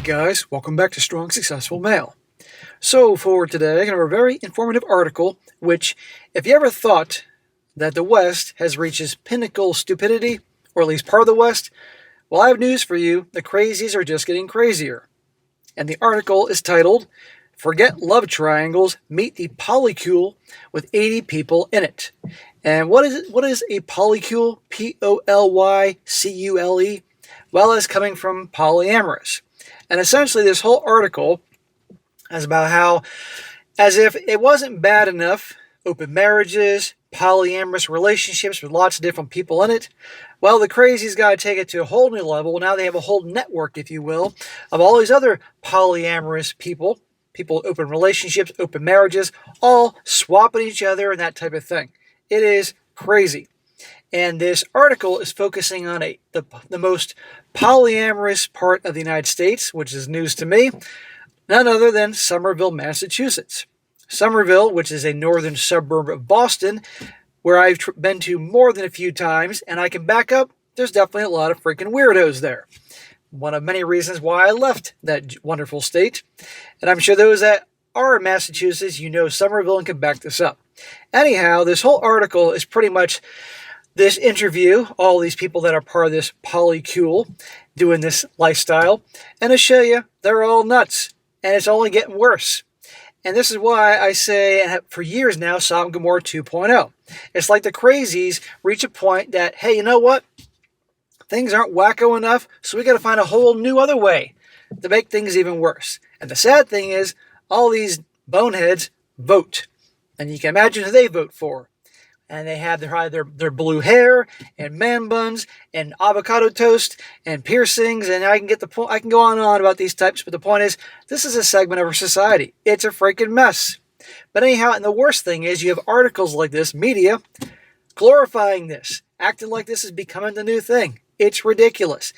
Alright guys, welcome back to Strong Successful Male. So for today, I have a very informative article, which, if you ever thought that the West has reached its pinnacle stupidity, or at least part of the West, well, I have news for you. The crazies are just getting crazier. And the article is titled, Forget Love Triangles, Meet the Polycule with 80 People in It. And what is a polycule? Polycule? Well, it's coming from polyamorous. And essentially this whole article is about how, as if it wasn't bad enough, open marriages, polyamorous relationships with lots of different people in it, well, the crazies got to take it to a whole new level. Now they have a whole network, if you will, of all these other polyamorous people open relationships, open marriages, all swapping each other and that type of thing. It is crazy. And this article is focusing on the most polyamorous part of the United States, which is news to me, none other than Somerville, Massachusetts. Somerville, which is a northern suburb of Boston, where I've been to more than a few times, and I can back up, there's definitely a lot of freaking weirdos there. One of many reasons why I left that wonderful state. And I'm sure those that are in Massachusetts, you know Somerville and can back this up. Anyhow, this whole article is pretty much this interview, all these people that are part of this polycule doing this lifestyle, and to show you they're all nuts, and it's only getting worse. And this is why I say, for years now, Sodom Gomorrah 2.0. It's like the crazies reach a point that, hey, you know what? Things aren't wacko enough, so we got to find a whole new other way to make things even worse. And the sad thing is, all these boneheads vote. And you can imagine who they vote for. And they have their blue hair and man buns and avocado toast and piercings, and I can get the point. I can go on and on about these types, but the point is, this is a segment of our society. It's a freaking mess. But anyhow, and the worst thing is, you have articles like this, media, glorifying this, acting like this is becoming the new thing. It's ridiculous.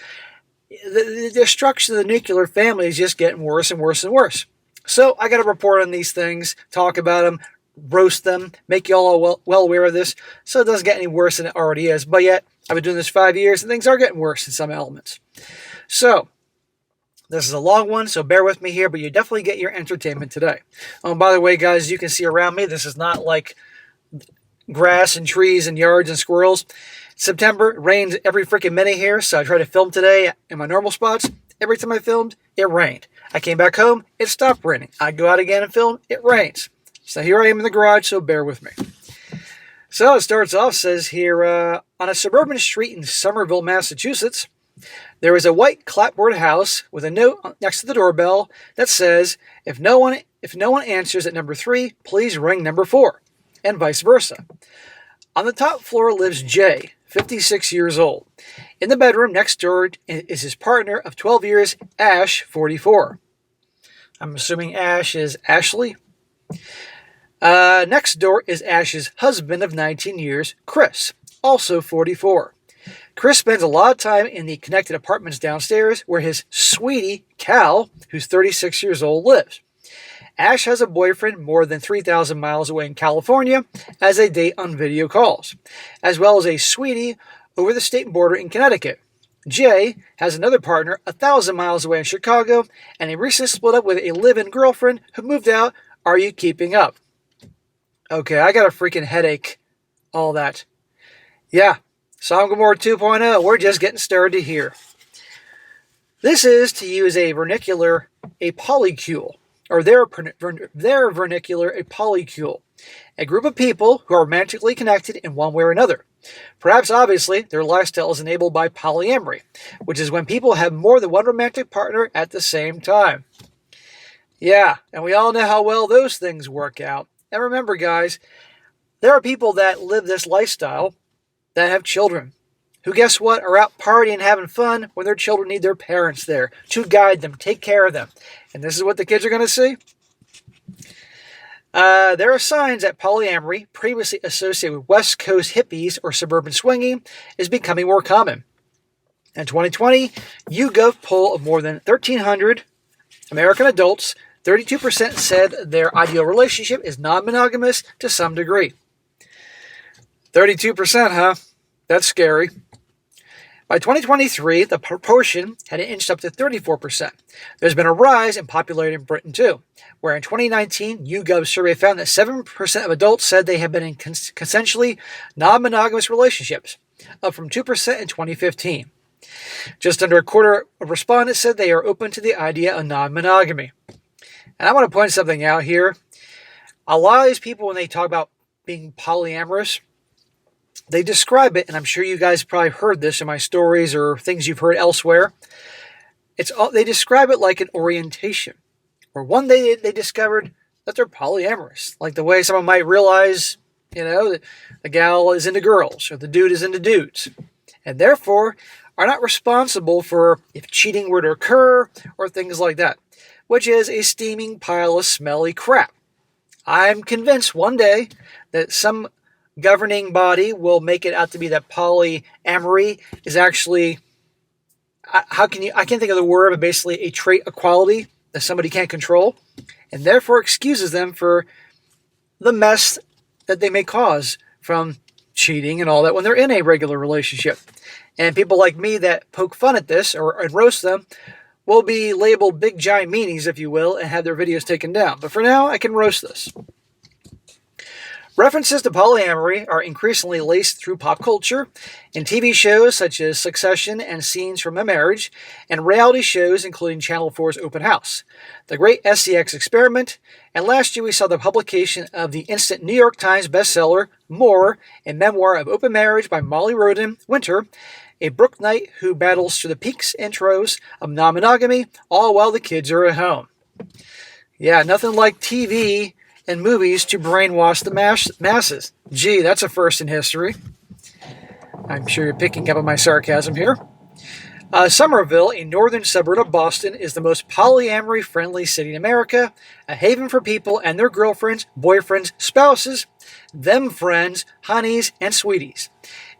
The destruction of the nuclear family is just getting worse and worse and worse. So I got to report on these things, talk about them, roast them, make you all well aware of this, so it doesn't get any worse than it already is. But yet, I've been doing this 5 years, and things are getting worse in some elements. So, this is a long one, so bear with me here, but you definitely get your entertainment today. Oh, by the way, guys, you can see around me, this is not like grass and trees and yards and squirrels. September, it rains every freaking minute here, so I try to film today in my normal spots. Every time I filmed, it rained. I came back home, it stopped raining. I go out again and film, it rains. So here I am in the garage, so bear with me. So it starts off, says here, on a suburban street in Somerville, Massachusetts, there is a white clapboard house with a note next to the doorbell that says, if no one answers at number 3, please ring number 4, and vice versa. On the top floor lives Jay, 56 years old. In the bedroom next door is his partner of 12 years, Ash, 44. I'm assuming Ash is Ashley. Next door is Ash's husband of 19 years, Chris, also 44. Chris spends a lot of time in the connected apartments downstairs where his sweetie, Cal, who's 36 years old, lives. Ash has a boyfriend more than 3,000 miles away in California as they date on video calls, as well as a sweetie over the state border in Connecticut. Jay has another partner 1,000 miles away in Chicago, and he recently split up with a live-in girlfriend who moved out. Are you keeping up? Okay, I got a freaking headache. All that. Yeah, Sodom Gomorrah 2.0, we're just getting started here. This is, to use a vernacular, a polycule, or their vernacular, a polycule. A group of people who are romantically connected in one way or another. Perhaps, obviously, their lifestyle is enabled by polyamory, which is when people have more than one romantic partner at the same time. Yeah, and we all know how well those things work out. And remember, guys, there are people that live this lifestyle that have children who, guess what, are out partying, having fun when their children need their parents there to guide them, take care of them. And this is what the kids are going to see. There are signs that polyamory, previously associated with West Coast hippies or suburban swinging, is becoming more common. In 2020, YouGov poll of more than 1,300 American adults, 32% said their ideal relationship is non-monogamous to some degree. 32%, huh? That's scary. By 2023, the proportion had inched up to 34%. There's been a rise in popularity in Britain too, where in 2019, YouGov's survey found that 7% of adults said they have been in consensually non-monogamous relationships, up from 2% in 2015. Just under a quarter of respondents said they are open to the idea of non-monogamy. And I want to point something out here. A lot of these people, when they talk about being polyamorous, they describe it, and I'm sure you guys probably heard this in my stories or things you've heard elsewhere. They describe it like an orientation, where one day they discovered that they're polyamorous, like the way someone might realize, that the gal is into girls or the dude is into dudes, and therefore are not responsible for if cheating were to occur or things like that, which is a steaming pile of smelly crap. I'm convinced one day that some governing body will make it out to be that polyamory is actually, I can't think of the word, but basically a trait, a quality that somebody can't control, and therefore excuses them for the mess that they may cause from cheating and all that when they're in a regular relationship. And people like me that poke fun at this and roast them will be labeled big giant meanies, if you will, and have their videos taken down. But for now, I can roast this. References to polyamory are increasingly laced through pop culture in TV shows such as Succession and Scenes from a Marriage, and reality shows including Channel 4's Open House, The Great SCX Experiment, and last year we saw the publication of the instant New York Times bestseller, More, a memoir of open marriage by Molly Roden Winter, a Brook Knight who battles through the peaks and troughs of non-monogamy, all while the kids are at home. Yeah, nothing like TV and movies to brainwash the masses. Gee, that's a first in history. I'm sure you're picking up on my sarcasm here. Somerville, a northern suburb of Boston, is the most polyamory-friendly city in America, a haven for people and their girlfriends, boyfriends, spouses, them friends, honeys, and sweeties.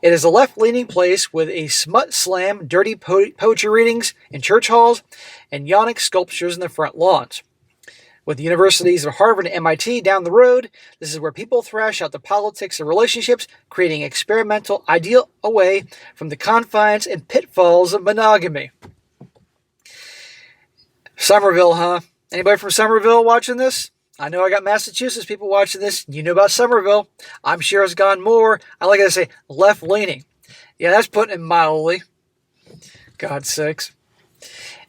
It is a left-leaning place with a smut-slam, dirty poetry readings in church halls, and yonic sculptures in the front lawns. With the universities of Harvard and MIT down the road, this is where people thrash out the politics of relationships, creating experimental ideal away from the confines and pitfalls of monogamy. Somerville, huh? Anybody from Somerville watching this? I know I got Massachusetts people watching this. You know about Somerville. I'm sure it's gone more, I like to say, left-leaning. Yeah, that's putting it mildly. God's sakes.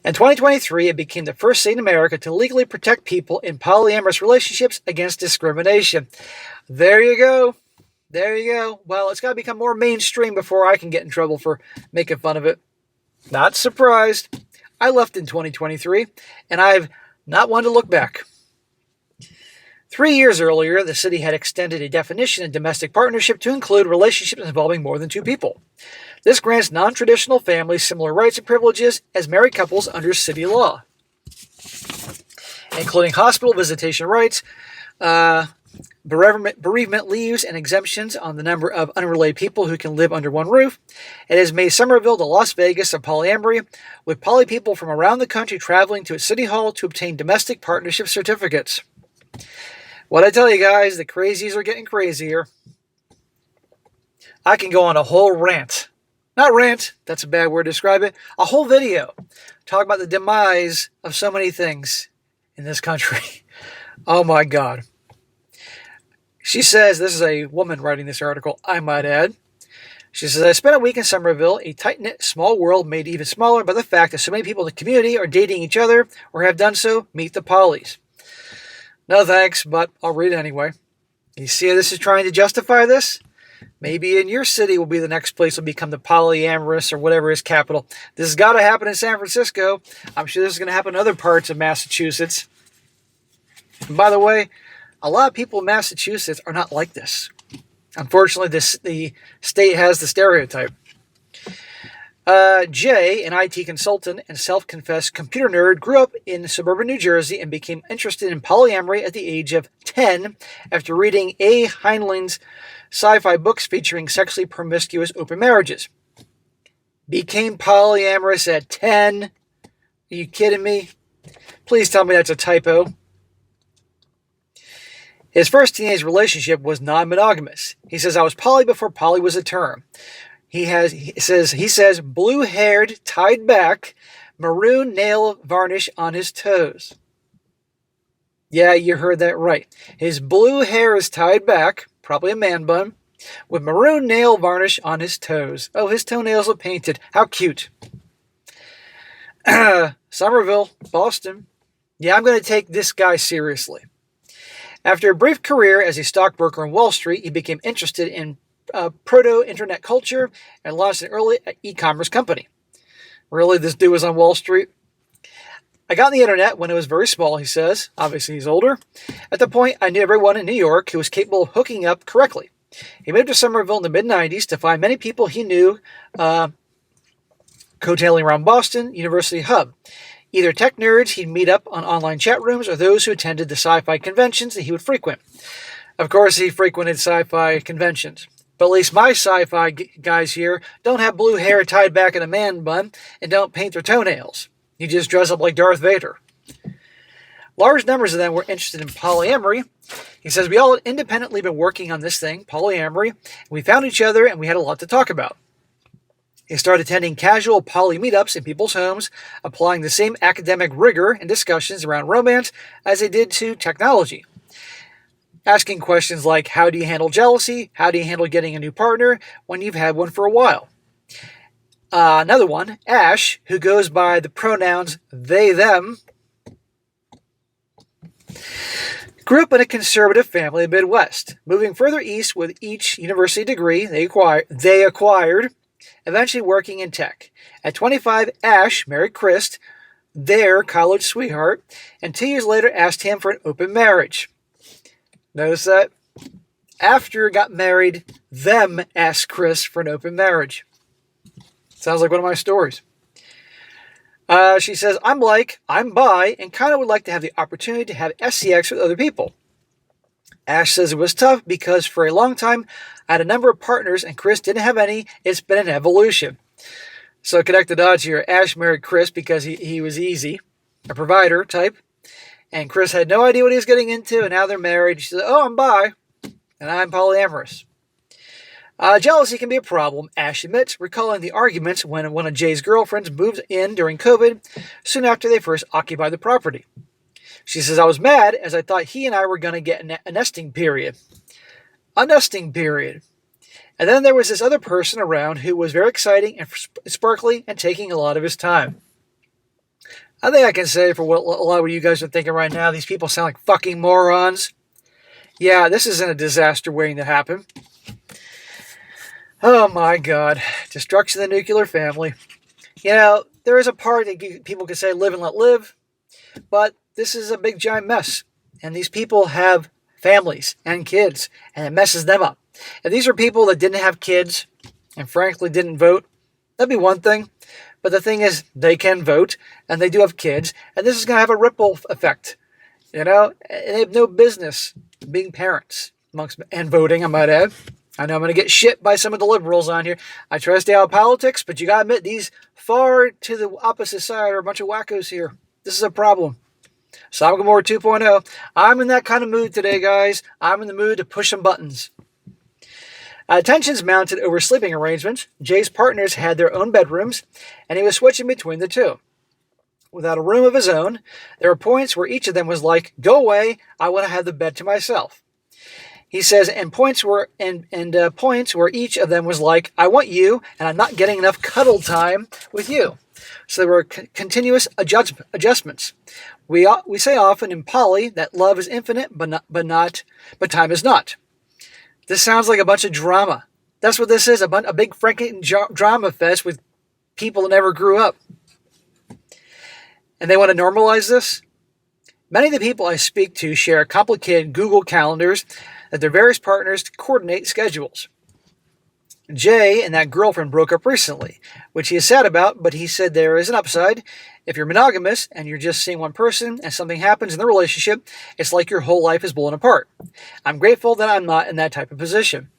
In 2023, it became the first state in America to legally protect people in polyamorous relationships against discrimination. There you go. There you go. Well, it's got to become more mainstream before I can get in trouble for making fun of it. Not surprised. I left in 2023, and I've not wanted to look back. 3 years earlier, the city had extended a definition of domestic partnership to include relationships involving more than two people. This grants non-traditional families similar rights and privileges as married couples under city law, including hospital visitation rights, bereavement leaves, and exemptions on the number of unrelated people who can live under one roof. It has made Somerville the Las Vegas of polyamory, with poly people from around the country traveling to its city hall to obtain domestic partnership certificates. What I tell you guys, the crazies are getting crazier. I can go on a whole rant. Not rant, that's a bad word to describe it. A whole video. Talk about the demise of so many things in this country. Oh my God. She says, this is a woman writing this article, I might add. She says, I spent a week in Somerville, a tight-knit, small world made even smaller by the fact that so many people in the community are dating each other or have done so. Meet the polys. No thanks, but I'll read it anyway. You see how this is trying to justify this? Maybe in your city will be the next place will become the polyamorous or whatever is capital. This has got to happen in San Francisco. I'm sure this is going to happen in other parts of Massachusetts. And by the way, a lot of people in Massachusetts are not like this. Unfortunately, the state has the stereotype. Jay, an IT consultant and self-confessed computer nerd, grew up in suburban New Jersey and became interested in polyamory at the age of 10 after reading A. Heinlein's sci-fi books featuring sexually promiscuous open marriages. Became polyamorous at 10? Are you kidding me? Please tell me that's a typo. His first teenage relationship was non-monogamous. He says, I was poly before poly was a term. He says blue-haired, tied back, maroon nail varnish on his toes. Yeah, you heard that right. His blue hair is tied back, probably a man bun, with maroon nail varnish on his toes. Oh, his toenails are painted. How cute. Somerville, Boston. Yeah, I'm going to take this guy seriously. After a brief career as a stockbroker on Wall Street, he became interested in proto-internet culture and launched an early e-commerce company. Really, this dude was on Wall Street? I got on the internet when it was very small, he says. Obviously, he's older. At the point, I knew everyone in New York who was capable of hooking up correctly. He moved to Somerville in the mid-90s to find many people he knew coattailing around Boston University Hub. Either tech nerds he'd meet up on online chat rooms or those who attended the sci-fi conventions that he would frequent. Of course, he frequented sci-fi conventions. But at least my sci-fi guys here don't have blue hair tied back in a man bun and don't paint their toenails. You just dress up like Darth Vader. Large numbers of them were interested in polyamory. He says, we all had independently been working on this thing, polyamory. We found each other and we had a lot to talk about. He started attending casual poly meetups in people's homes, applying the same academic rigor and discussions around romance as they did to technology. Asking questions like, how do you handle jealousy? How do you handle getting a new partner when you've had one for a while? Another one, Ash, who goes by the pronouns they, them, grew up in a conservative family in the Midwest, moving further east with each university degree they acquired, eventually working in tech. At 25, Ash married Chris, their college sweetheart, and 2 years later asked him for an open marriage. Notice that? After got married, them asked Chris for an open marriage. Sounds like one of my stories. She says, I'm bi, and kind of would like to have the opportunity to have SCX with other people. Ash says it was tough because for a long time, I had a number of partners and Chris didn't have any. It's been an evolution. So connect the dots here. Ash married Chris because he was easy, a provider type. And Chris had no idea what he was getting into, and now they're married. She said, oh, I'm bi, and I'm polyamorous. Jealousy can be a problem, Ash admits, recalling the arguments when one of Jay's girlfriends moved in during COVID, soon after they first occupied the property. She says, I was mad as I thought he and I were going to get a nesting period. A nesting period. And then there was this other person around who was very exciting and sparkly and taking a lot of his time. I think I can say for what a lot of you guys are thinking right now, these people sound like fucking morons. Yeah, this isn't a disaster waiting to happen. Oh my God. Destruction of the nuclear family. You know, there is a part that people can say live and let live, but this is a big giant mess. And these people have families and kids, and it messes them up. If these are people that didn't have kids and frankly didn't vote, that'd be one thing. But the thing is, they can vote, and they do have kids, and this is going to have a ripple effect. You know, they have no business being parents and voting, I might add. I know I'm going to get shit by some of the liberals on here. I try to stay out of politics, but you got to admit, these far to the opposite side are a bunch of wackos here. This is a problem. Sodom Gomorrah 2.0. I'm in that kind of mood today, guys. I'm in the mood to push some buttons. Tensions mounted over sleeping arrangements. Jay's partners had their own bedrooms, and he was switching between the two. Without a room of his own, there were points where each of them was like, go away, I want to have the bed to myself. He says, and points where each of them was like, I want you, and I'm not getting enough cuddle time with you. So there were continuous adjustments. We say often in poly that love is infinite, but time is not. This sounds like a bunch of drama. That's what this is, a big Franken drama fest with people that never grew up. And they want to normalize this? Many of the people I speak to share complicated Google calendars that their various partners to coordinate schedules. Jay and that girlfriend broke up recently, which he is sad about, but he said there is an upside. If you're monogamous and you're just seeing one person and something happens in the relationship, it's like your whole life is blown apart. I'm grateful that I'm not in that type of position.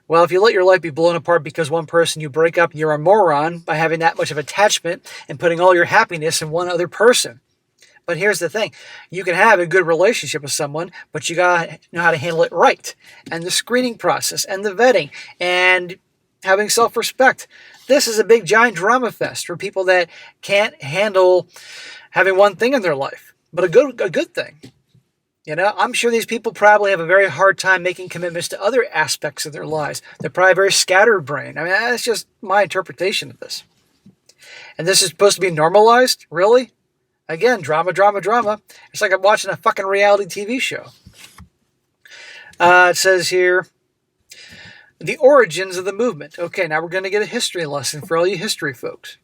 Well, if you let your life be blown apart because one person you break up, you're a moron by having that much of attachment and putting all your happiness in one other person. But here's the thing. You can have a good relationship with someone, but you got to know how to handle it right. And the screening process and the vetting and having self-respect. This is a big giant drama fest for people that can't handle having one thing in their life, but a good thing. I'm sure these people probably have a very hard time making commitments to other aspects of their lives. They're probably very scatterbrained. I mean, that's just my interpretation of this. And this is supposed to be normalized? Really? Again, drama, drama, drama. It's like I'm watching a fucking reality TV show. It says here, the origins of the movement. Okay, now we're going to get a history lesson for all you history folks.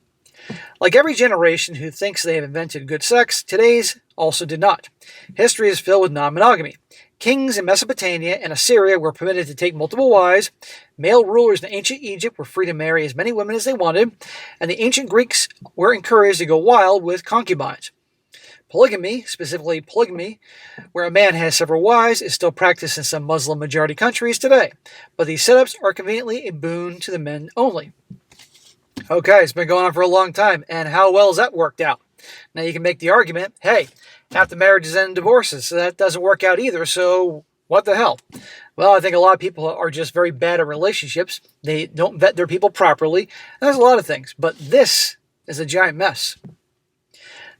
Like every generation who thinks they have invented good sex, today's also did not. History is filled with non-monogamy. Kings in Mesopotamia and Assyria were permitted to take multiple wives. Male rulers in ancient Egypt were free to marry as many women as they wanted. And the ancient Greeks were encouraged to go wild with concubines. Polygamy, specifically polygamy, where a man has several wives, is still practiced in some Muslim-majority countries today. But these setups are conveniently a boon to the men only. Okay, it's been going on for a long time, and how well has that worked out? Now you can make the argument, hey, half the marriages end in divorces, so that doesn't work out either, so what the hell? Well, I think a lot of people are just very bad at relationships. They don't vet their people properly. There's a lot of things, but this is a giant mess.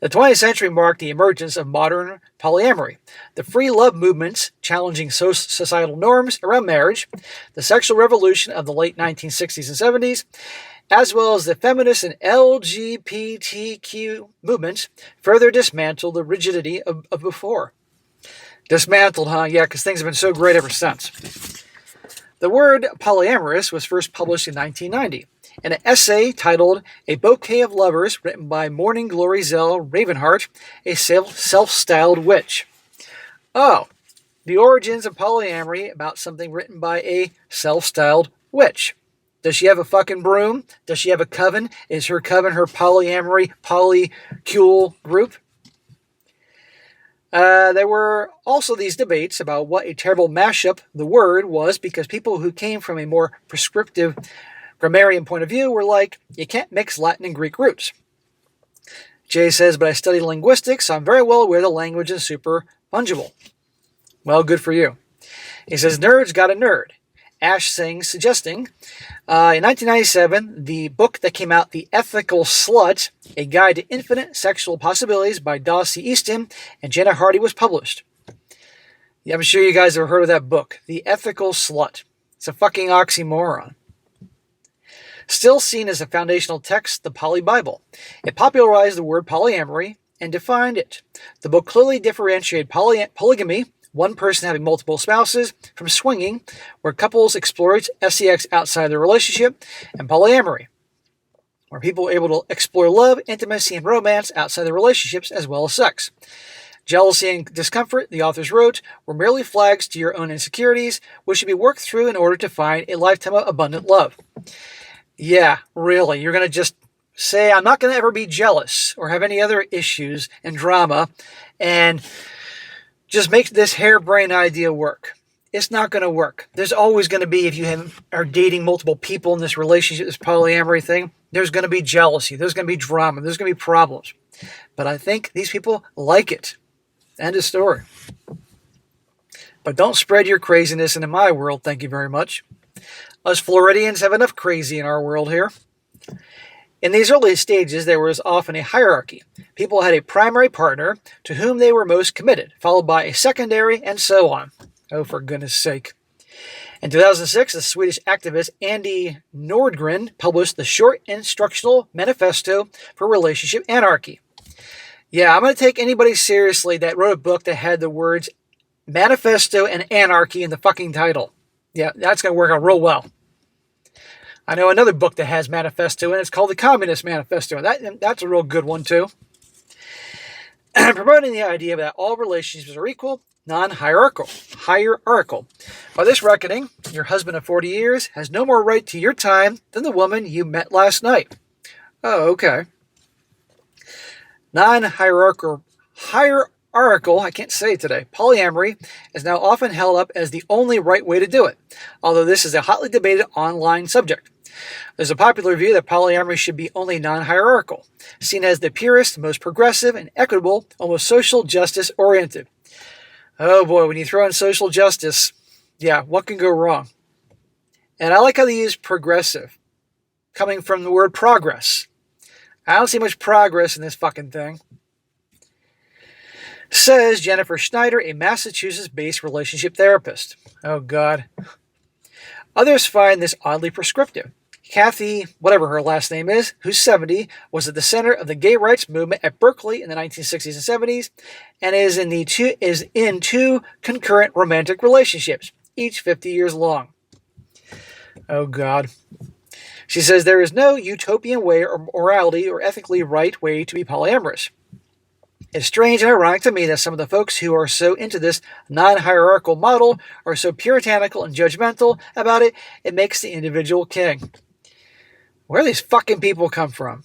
The 20th century marked the emergence of modern polyamory, the free love movements challenging societal norms around marriage, the sexual revolution of the late 1960s and 70s, as well as the feminist and LGBTQ movements, further dismantled the rigidity of before. Dismantled, huh? Yeah, because things have been so great ever since. The word polyamorous was first published in 1990 in an essay titled A Bouquet of Lovers, written by Morning Glory Zell Ravenheart, a self-styled witch. Oh, the origins of polyamory about something written by a self-styled witch. Does she have a fucking broom? Does she have a coven? Is her coven her polyamory polycule group? There were also these debates about what a terrible mashup the word was, because people who came from a more prescriptive grammarian point of view were like, you can't mix Latin and Greek roots. Jay says, but I studied linguistics, so I'm very well aware the language is super fungible. Well, good for you. He says, nerds got a nerd. Ash Singh suggesting, in 1997, the book that came out, The Ethical Slut, A Guide to Infinite Sexual Possibilities by Dossie Easton and Jenna Hardy was published. Yeah, I'm sure you guys have heard of that book, The Ethical Slut. It's a fucking oxymoron. Still seen as a foundational text, the Poly Bible. It popularized the word polyamory and defined it. The book clearly differentiated polygamy, one person having multiple spouses, from swinging, where couples explore sex outside their relationship, and polyamory, where people are able to explore love, intimacy, and romance outside their relationships as well as sex. Jealousy and discomfort, the authors wrote, were merely flags to your own insecurities, which should be worked through in order to find a lifetime of abundant love. Yeah, really, you're going to just say, I'm not going to ever be jealous or have any other issues and drama, and just make this harebrained idea work. It's not going to work. There's always going to be, if you are dating multiple people in this relationship, this polyamory thing, there's going to be jealousy. There's going to be drama. There's going to be problems. But I think these people like it. End of story. But don't spread your craziness into my world, thank you very much. Us Floridians have enough crazy in our world here. In these early stages, there was often a hierarchy. People had a primary partner to whom they were most committed, followed by a secondary, and so on. Oh, for goodness sake. In 2006, the Swedish activist Andy Nordgren published the Short Instructional Manifesto for Relationship Anarchy. Yeah, I'm going to take anybody seriously that wrote a book that had the words manifesto and anarchy in the fucking title. Yeah, that's going to work out real well. I know another book that has manifesto, and it's called the Communist Manifesto. That's a real good one, too. Promoting the idea that all relationships are equal, non-hierarchical. By this reckoning, your husband of 40 years has no more right to your time than the woman you met last night. Oh, okay. Non-hierarchical, I can't say it today, polyamory is now often held up as the only right way to do it, although this is a hotly debated online subject. There's a popular view that polyamory should be only non-hierarchical, seen as the purest, most progressive, and equitable, almost social justice oriented. Oh boy, when you throw in social justice, yeah, what can go wrong? And I like how they use progressive. coming from the word progress. I don't see much progress in this fucking thing. Says Jennifer Schneider, a Massachusetts-based relationship therapist. Oh, God. Others find this oddly prescriptive. Kathy, whatever her last name is, who's 70, was at the center of the gay rights movement at Berkeley in the 1960s and 70s, and is in two concurrent romantic relationships, each 50 years long. Oh, God. She says there is no utopian way or morality or ethically right way to be polyamorous. It's strange and ironic to me that some of the folks who are so into this non-hierarchical model are so puritanical and judgmental about it, it makes the individual king. Where do these fucking people come from?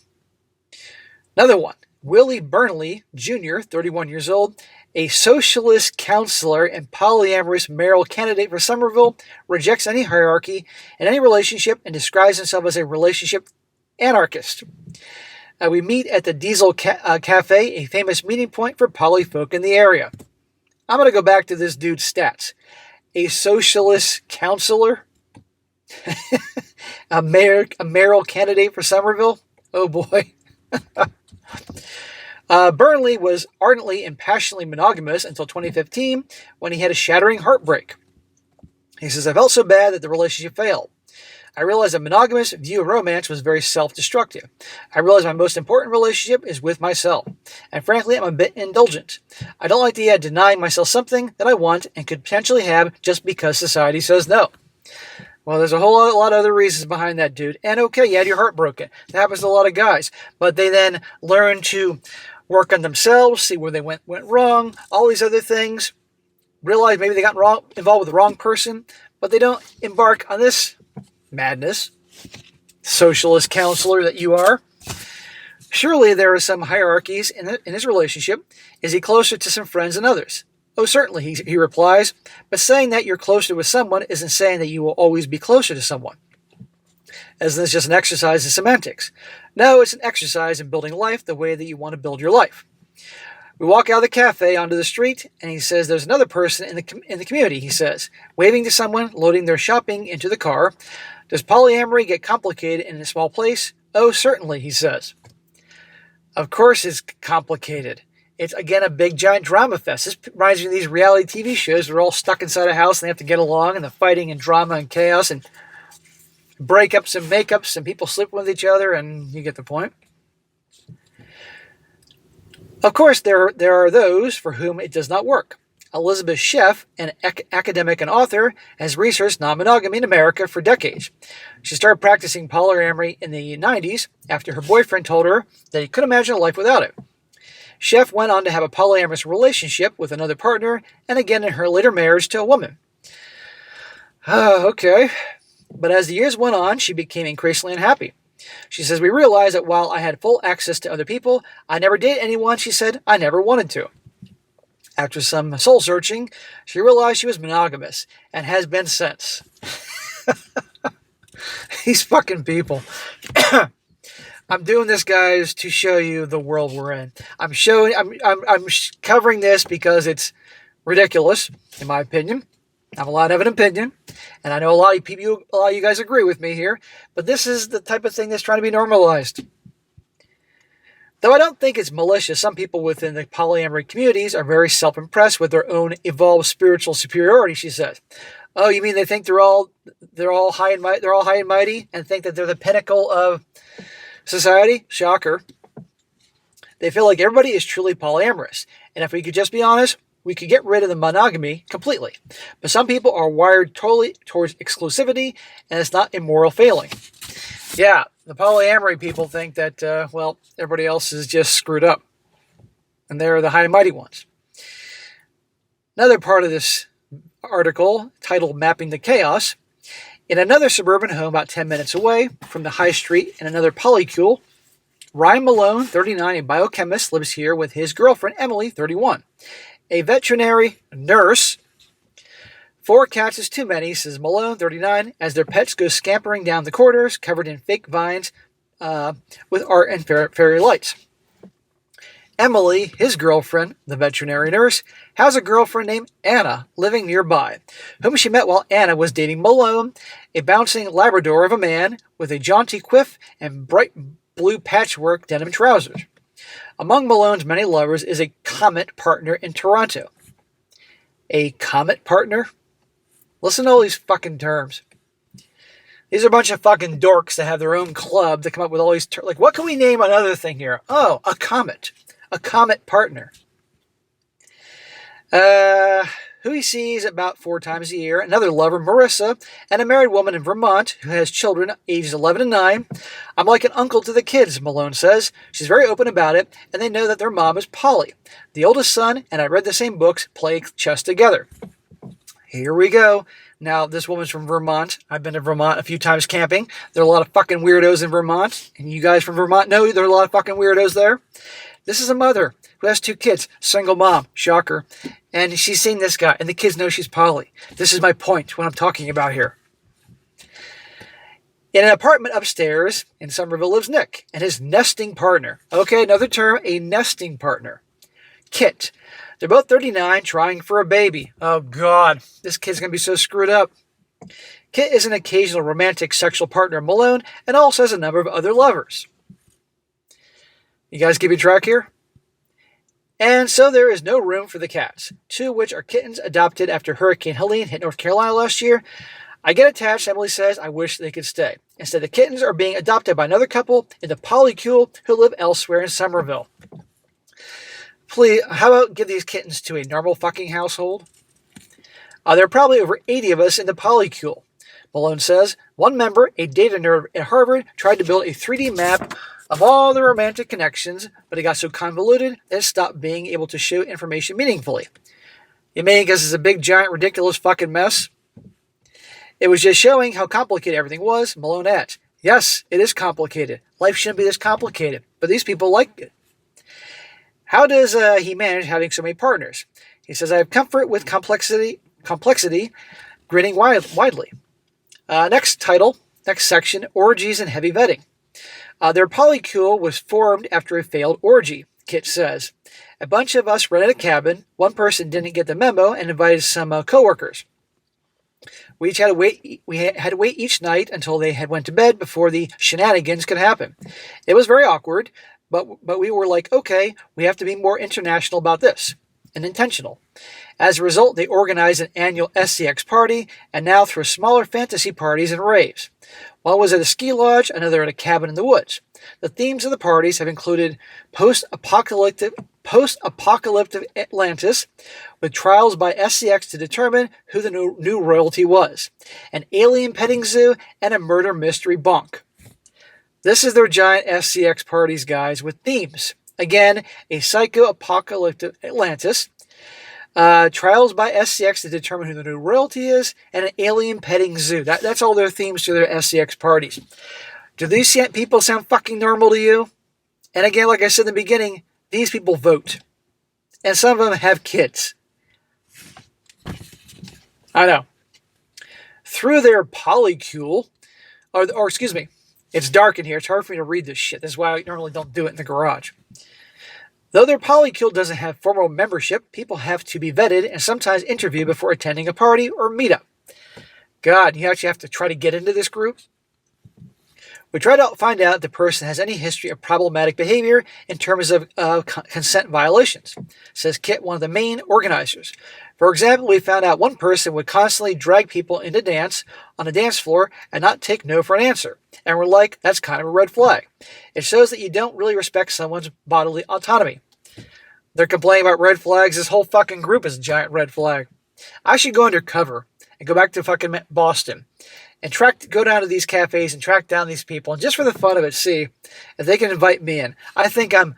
Another one. Willie Burnley, Jr., 31 years old, a socialist counselor and polyamorous mayoral candidate for Somerville, rejects any hierarchy in any relationship and describes himself as a relationship anarchist. We meet at the Diesel Cafe, a famous meeting point for poly folk in the area. I'm going to go back to this dude's stats. A socialist counselor? a mayoral candidate for Somerville? Oh boy. Burnley was ardently and passionately monogamous until 2015 when he had a shattering heartbreak. He says, I felt so bad that the relationship failed. I realized a monogamous view of romance was very self-destructive. I realized my most important relationship is with myself. And frankly, I'm a bit indulgent. I don't like the idea of denying myself something that I want and could potentially have just because society says no. Well, there's a whole lot of other reasons behind that, dude. And okay, you had your heart broken. That happens to a lot of guys. But they then learn to work on themselves, see where they went wrong, all these other things. Realize maybe they got involved with the wrong person, but they don't embark on this madness. Socialist counselor that you are. Surely there are some hierarchies in his relationship. Is he closer to some friends than others? Oh, certainly, he replies. But saying that you're closer with someone isn't saying that you will always be closer to someone. As this is just an exercise in semantics. No, it's an exercise in building life the way that you want to build your life. We walk out of the cafe onto the street, and he says there's another person in the community, he says, waving to someone, loading their shopping into the car. Does polyamory get complicated in a small place? Oh, certainly, he says. Of course it's complicated. It's, again, a big, giant drama fest. This reminds me of these reality TV shows. They're all stuck inside a house, and they have to get along, and the fighting and drama and chaos and breakups and makeups, and people sleep with each other, and you get the point. Of course, there are those for whom it does not work. Elizabeth Sheff, an academic and author, has researched non-monogamy in America for decades. She started practicing polyamory in the 90s after her boyfriend told her that he couldn't imagine a life without it. Sheff went on to have a polyamorous relationship with another partner, and again in her later marriage to a woman. Okay. But as the years went on, she became increasingly unhappy. She says, we realized that while I had full access to other people, I never dated anyone, she said, I never wanted to. After some soul searching, she realized she was monogamous, and has been since. These fucking people. I'm doing this, guys, to show you the world we're in. I'm covering this because it's ridiculous, in my opinion. I have a lot of an opinion, and I know a lot of you guys agree with me here, but this is the type of thing that's trying to be normalized. Though I don't think it's malicious, some people within the polyamory communities are very self-impressed with their own evolved spiritual superiority, she says. Oh, you mean they think they're all high and mighty and think that they're the pinnacle of society? Shocker. They feel like everybody is truly polyamorous, and if we could just be honest, we could get rid of the monogamy completely. But some people are wired totally towards exclusivity, and it's not a moral failing. Yeah, the polyamory people think that, everybody else is just screwed up. And they're the high and mighty ones. Another part of this article, titled Mapping the Chaos, in another suburban home about 10 minutes away from the high street in another polycule, Ryan Malone, 39, a biochemist, lives here with his girlfriend, Emily, 31. A veterinary nurse. 4 cats is too many, says Malone, 39, as their pets go scampering down the corridors, covered in fake vines with art and fairy lights. Emily, his girlfriend, the veterinary nurse, has a girlfriend named Anna living nearby, whom she met while Anna was dating Malone, a bouncing Labrador of a man with a jaunty quiff and bright blue patchwork denim trousers. Among Malone's many lovers is a Comet partner in Toronto. A Comet partner? Listen to all these fucking terms. These are a bunch of fucking dorks that have their own club that come up with all these terms. Like, what can we name another thing here? Oh, a comet. A comet partner. Who he sees about 4 times a year. Another lover, Marissa, and a married woman in Vermont who has children ages 11 and 9. I'm like an uncle to the kids, Malone says. She's very open about it, and they know that their mom is Polly. The oldest son, and I read the same books, play chess together. Here we go. Now, this woman's from Vermont. I've been to Vermont a few times camping. There are a lot of fucking weirdos in Vermont. And you guys from Vermont know there are a lot of fucking weirdos there. This is a mother who has 2 kids. Single mom. Shocker. And she's seen this guy. And the kids know she's Polly. This is my point, what I'm talking about here. In an apartment upstairs in Somerville lives Nick and his nesting partner. Okay, another term, a nesting partner. Kit. They're both 39, trying for a baby. Oh, God. This kid's going to be so screwed up. Kit is an occasional romantic sexual partner of Malone and also has a number of other lovers. You guys keeping track here? And so there is no room for the cats, 2 of which are kittens adopted after Hurricane Helene hit North Carolina last year. I get attached, Emily says. I wish they could stay. Instead, the kittens are being adopted by another couple in the polycule who live elsewhere in Somerville. Please, how about give these kittens to a normal fucking household? There are probably over 80 of us in the polycule, Malone says. One member, a data nerd at Harvard, tried to build a 3D map of all the romantic connections, but it got so convoluted that it stopped being able to show information meaningfully. You may guess it's a big, giant, ridiculous fucking mess. It was just showing how complicated everything was, Malone adds. Yes, it is complicated. Life shouldn't be this complicated, but these people like it. How does he manage having so many partners? He says, I have comfort with complexity, grinning widely. Next section, orgies and heavy vetting. Their polycule was formed after a failed orgy, Kit says. A bunch of us rented a cabin. One person didn't get the memo and invited some coworkers. We had to wait each night until they had went to bed before the shenanigans could happen. It was very awkward. But we were like, okay, we have to be more international about this, and intentional. As a result, they organized an annual SCX party, and now throw smaller fantasy parties and raves. One was at a ski lodge, another at a cabin in the woods. The themes of the parties have included post-apocalyptic Atlantis, with trials by SCX to determine who the new royalty was, an alien petting zoo, and a murder mystery bonk. This is their giant SCX parties, guys, with themes. Again, a psycho-apocalyptic Atlantis, trials by SCX to determine who the new royalty is, and an alien petting zoo. That's all their themes to their SCX parties. Do these people sound fucking normal to you? And again, like I said in the beginning, these people vote. And some of them have kids. I know. Through their polycule, or excuse me, it's dark in here. It's hard for me to read this shit. That's why I normally don't do it in the garage. Though their polycule doesn't have formal membership, people have to be vetted and sometimes interviewed before attending a party or meetup. God, you actually have to try to get into this group? We try to find out if the person has any history of problematic behavior in terms of consent violations, says Kit, one of the main organizers. For example, we found out one person would constantly drag people into dance on the dance floor and not take no for an answer. And we're like, that's kind of a red flag. It shows that you don't really respect someone's bodily autonomy. They're complaining about red flags. This whole fucking group is a giant red flag. I should go undercover and go back to fucking Boston and go down to these cafes and track down these people, and just for the fun of it, see if they can invite me in. I think I'm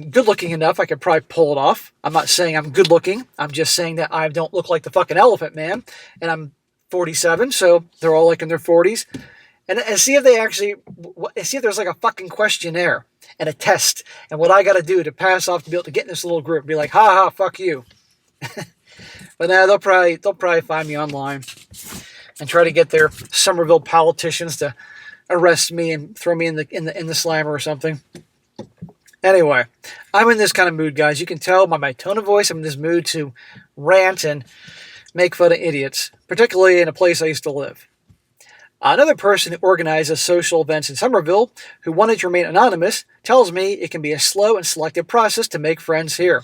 good looking enough. I could probably pull it off. I'm not saying I'm good looking. I'm just saying that I don't look like the fucking Elephant Man, and I'm 47, so they're all like in their 40s. And see if they actually, see if there's like a fucking questionnaire and a test, and what I got to do to pass off to be able to get in this little group. Be like, ha ha, fuck you. But now they'll probably find me online and try to get their Somerville politicians to arrest me and throw me in the slammer or something. Anyway, I'm in this kind of mood, guys. You can tell by my tone of voice I'm in this mood to rant and make fun of idiots, particularly in a place I used to live. Another person who organizes social events in Somerville, who wanted to remain anonymous, tells me it can be a slow and selective process to make friends here.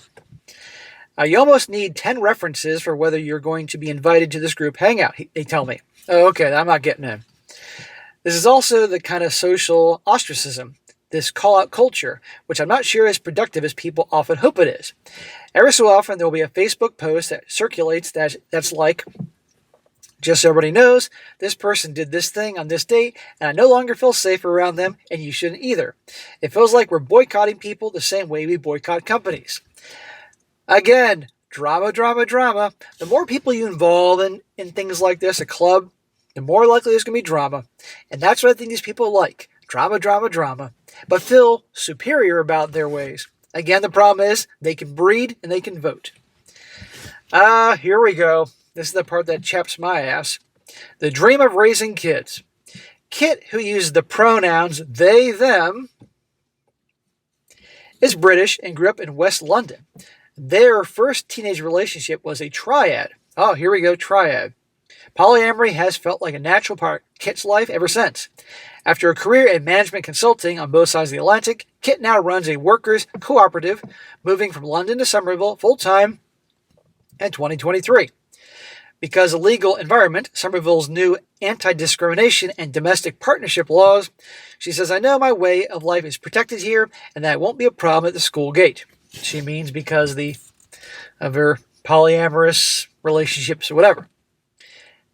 You almost need 10 references for whether you're going to be invited to this group hangout, they tell me. Oh, okay, I'm not getting in. This is also the kind of social ostracism, this call-out culture, which I'm not sure is productive as people often hope it is. Every so often, there will be a Facebook post that circulates that's like, just so everybody knows, this person did this thing on this date, and I no longer feel safe around them, and you shouldn't either. It feels like we're boycotting people the same way we boycott companies. Again, drama, drama, drama. The more people you involve in things like this, a club, the more likely there's going to be drama. And that's what I think these people like. Drama, drama, drama. But feel superior about their ways. Again, the problem is they can breed and they can vote. Here we go. This is the part that chaps my ass. The dream of raising kids. Kit, who uses the pronouns they, them, is British and grew up in West London. Their first teenage relationship was a triad. Oh, here we go, triad. Polyamory has felt like a natural part of Kit's life ever since. After a career in management consulting on both sides of the Atlantic, Kit now runs a workers' cooperative, moving from London to Somerville full-time in 2023. Because of the legal environment, Somerville's new anti-discrimination and domestic partnership laws, she says, I know my way of life is protected here and that it won't be a problem at the school gate. She means because of her polyamorous relationships or whatever.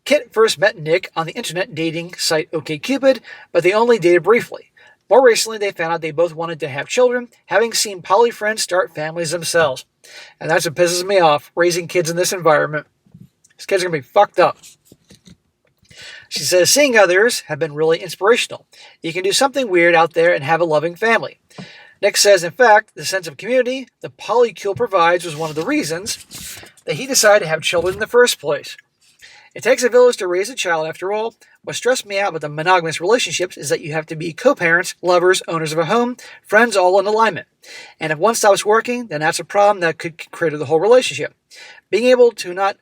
Kit first met Nick on the internet dating site OkCupid, but they only dated briefly. More recently, they found out they both wanted to have children, having seen poly friends start families themselves. And that's what pisses me off, raising kids in this environment. These kids are going to be fucked up. She says, seeing others have been really inspirational. You can do something weird out there and have a loving family. Nick says, in fact, the sense of community the polycule provides was one of the reasons that he decided to have children in the first place. It takes a village to raise a child, after all. What stressed me out with the monogamous relationships is that you have to be co-parents, lovers, owners of a home, friends, all in alignment. And if one stops working, then that's a problem that could crater the whole relationship. Being able to not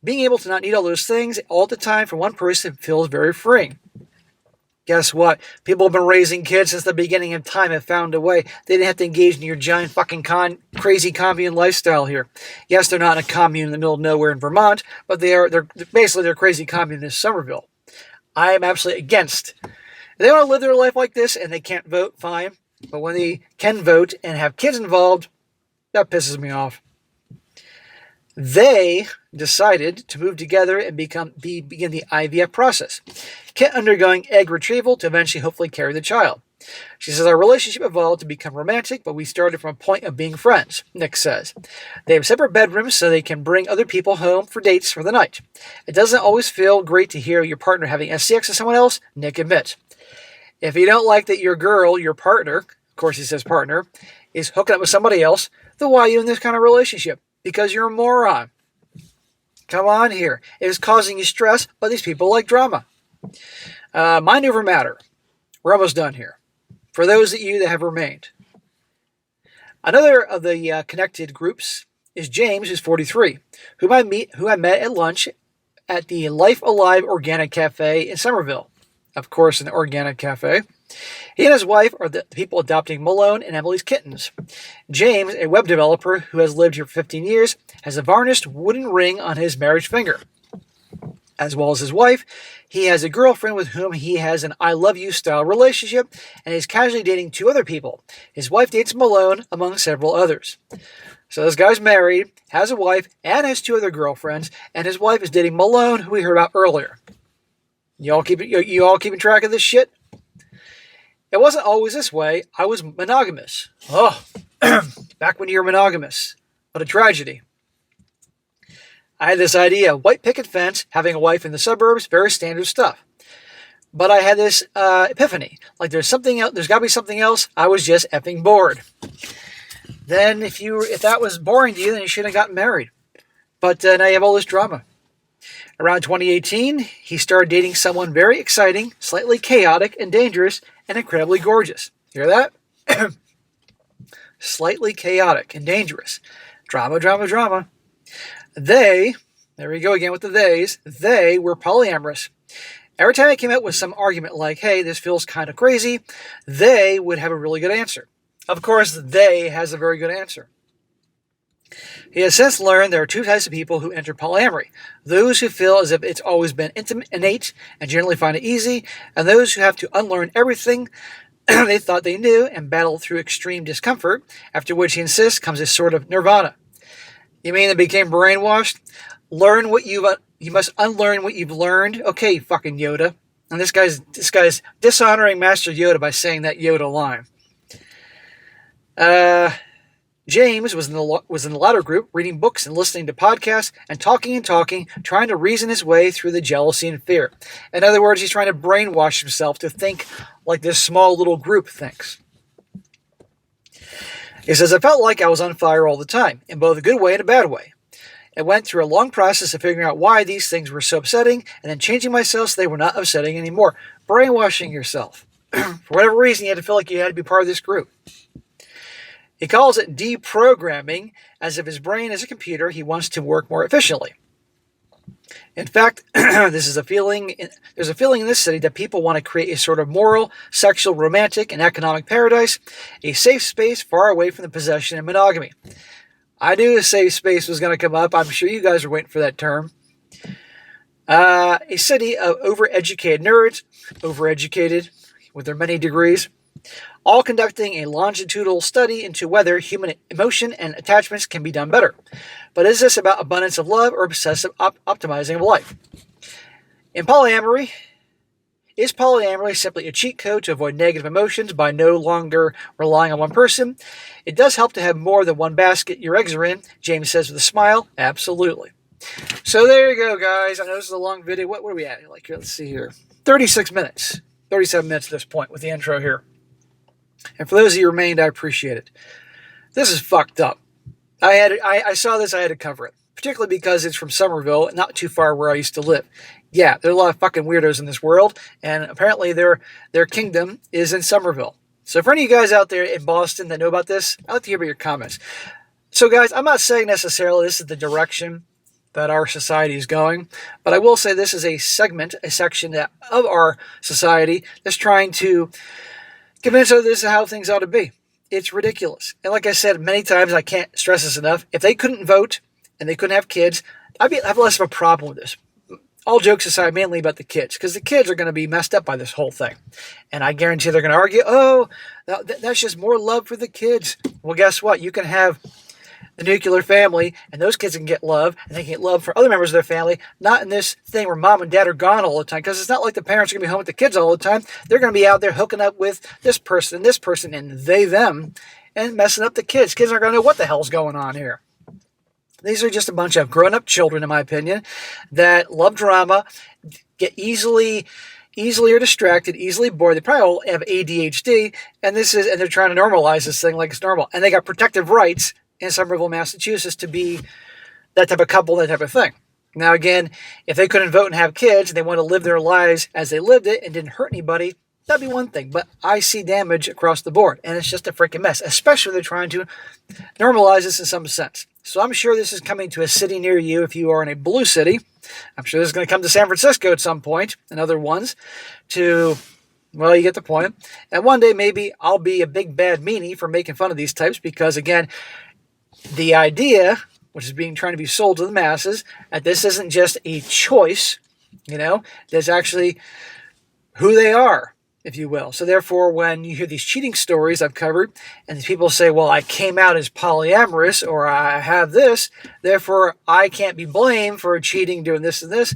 need all those things all the time from one person feels very freeing. Guess what? People have been raising kids since the beginning of time and found a way. They didn't have to engage in your giant fucking crazy commune lifestyle here. Yes, they're not in a commune in the middle of nowhere in Vermont, but they're crazy commune in Somerville. I am absolutely against. If they want to live their life like this and they can't vote, fine. But when they can vote and have kids involved, that pisses me off. They decided to move together and begin the IVF process. Kit undergoing egg retrieval to eventually hopefully carry the child. She says, our relationship evolved to become romantic, but we started from a point of being friends, Nick says. They have separate bedrooms so they can bring other people home for dates for the night. It doesn't always feel great to hear your partner having SCX with someone else, Nick admits. If you don't like that your partner, of course he says partner, is hooking up with somebody else, then why are you in this kind of relationship? Because you're a moron. Come on here. It is causing you stress, but these people like drama. Mind over matter. We're almost done here. For those of you that have remained. Another of the connected groups is James, who's 43, who I met at lunch at the Life Alive Organic Cafe in Somerville. Of course, an organic cafe. He and his wife are the people adopting Malone and Emily's kittens. James, a web developer who has lived here for 15 years, has a varnished wooden ring on his marriage finger. As well as his wife, he has a girlfriend with whom he has an I love you style relationship, and he's casually dating 2 other people. His wife dates Malone, among several others. So this guy's married, has a wife, and has 2 other girlfriends, and his wife is dating Malone, who we heard about earlier. You all keeping track of this shit? It wasn't always this way. I was monogamous. Oh, back when you were monogamous. What a tragedy. I had this idea, white picket fence, having a wife in the suburbs, very standard stuff. But I had this epiphany. Like there's got to be something else. I was just effing bored. Then if that was boring to you, then you shouldn't have gotten married. But now you have all this drama. Around 2018, he started dating someone very exciting, slightly chaotic and dangerous, and incredibly gorgeous. Hear that? slightly chaotic and dangerous. Drama, drama, drama. They, there we go again with the theys, they were polyamorous. Every time I came out with some argument like, hey, this feels kind of crazy, they would have a really good answer. Of course, they has a very good answer. He has since learned there are two types of people who enter polyamory. Those who feel as if it's always been innate and generally find it easy, and those who have to unlearn everything they thought they knew and battle through extreme discomfort, after which he insists comes a sort of nirvana. You mean they became brainwashed? You must unlearn what you've learned? Okay, fucking Yoda. And this guy's dishonoring Master Yoda by saying that Yoda line. James was in the latter group, reading books and listening to podcasts and talking, trying to reason his way through the jealousy and fear. In other words, he's trying to brainwash himself to think like this small little group thinks. He says, I felt like I was on fire all the time, in both a good way and a bad way. I went through a long process of figuring out why these things were so upsetting and then changing myself so they were not upsetting anymore. Brainwashing yourself. For whatever reason, you had to feel like you had to be part of this group. He calls it deprogramming, as if his brain is a computer, he wants to work more efficiently. In fact, there's a feeling in this city that people want to create a sort of moral, sexual, romantic, and economic paradise, a safe space far away from the possession and monogamy. I knew a safe space was going to come up. I'm sure you guys are waiting for that term. A city of overeducated nerds, overeducated with their many degrees, all conducting a longitudinal study into whether human emotion and attachments can be done better. But is this about abundance of love or obsessive optimizing of life? In polyamory, is polyamory simply a cheat code to avoid negative emotions by no longer relying on one person? It does help to have more than one basket your eggs are in, James says with a smile. Absolutely. So there you go, guys. I know this is a long video. What are we at? Let's see here. 36 minutes. 37 minutes at this point with the intro here. And for those of you who remained, I appreciate it. This is fucked up. I saw this, I had to cover it. Particularly because it's from Somerville, not too far where I used to live. Yeah, there are a lot of fucking weirdos in this world, and apparently their kingdom is in Somerville. So for any of you guys out there in Boston that know about this, I'd like to hear about your comments. So guys, I'm not saying necessarily this is the direction that our society is going, but I will say this is a section of our society that's trying to convince us this is how things ought to be. It's ridiculous. And like I said many times, I can't stress this enough, if they couldn't vote and they couldn't have kids, I'd have less of a problem with this. All jokes aside, mainly about the kids, because the kids are going to be messed up by this whole thing. And I guarantee they're going to argue, oh, that's just more love for the kids. Well, guess what? You can have the nuclear family, and those kids can get love, and they can get love for other members of their family, not in this thing where mom and dad are gone all the time, because it's not like the parents are going to be home with the kids all the time. They're going to be out there hooking up with this person, and they, them, and messing up the kids. Kids aren't going to know what the hell's going on here. These are just a bunch of grown-up children, in my opinion, that love drama, get easily distracted, easily bored. They probably all have ADHD, and they're trying to normalize this thing like it's normal. And they got protective rights in Somerville, Massachusetts, to be that type of couple, that type of thing. Now, again, if they couldn't vote and have kids, and they want to live their lives as they lived it and didn't hurt anybody, that'd be one thing. But I see damage across the board, and it's just a freaking mess, especially when they're trying to normalize this in some sense. So I'm sure this is coming to a city near you if you are in a blue city. I'm sure this is going to come to San Francisco at some point, and other ones, well, you get the point. And one day, maybe I'll be a big bad meanie for making fun of these types, because, again, the idea, which is trying to be sold to the masses, that this isn't just a choice, there's actually who they are, if you will. So therefore, when you hear these cheating stories I've covered, and these people say, well, I came out as polyamorous, or I have this, therefore I can't be blamed for cheating, doing this and this,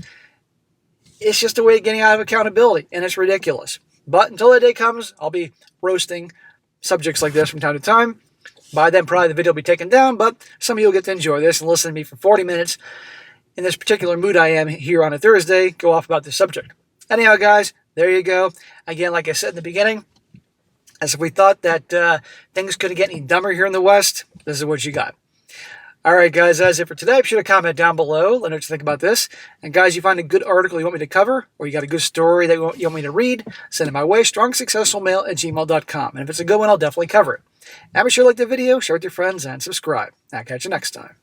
it's just a way of getting out of accountability, and it's ridiculous. But until that day comes, I'll be roasting subjects like this from time to time. By then, probably the video will be taken down, but some of you will get to enjoy this and listen to me for 40 minutes in this particular mood I am here on a Thursday, go off about this subject. Anyhow, guys, there you go. Again, like I said in the beginning, as if we thought that things couldn't get any dumber here in the West, this is what you got. All right, guys, that's it for today. Be sure to comment down below. Let me know what you think about this. And, guys, you find a good article you want me to cover, or you got a good story that you want me to read, send it my way, strongsuccessfulmail@gmail.com. And if it's a good one, I'll definitely cover it. And be sure to like the video, share with your friends, and subscribe. I'll catch you next time.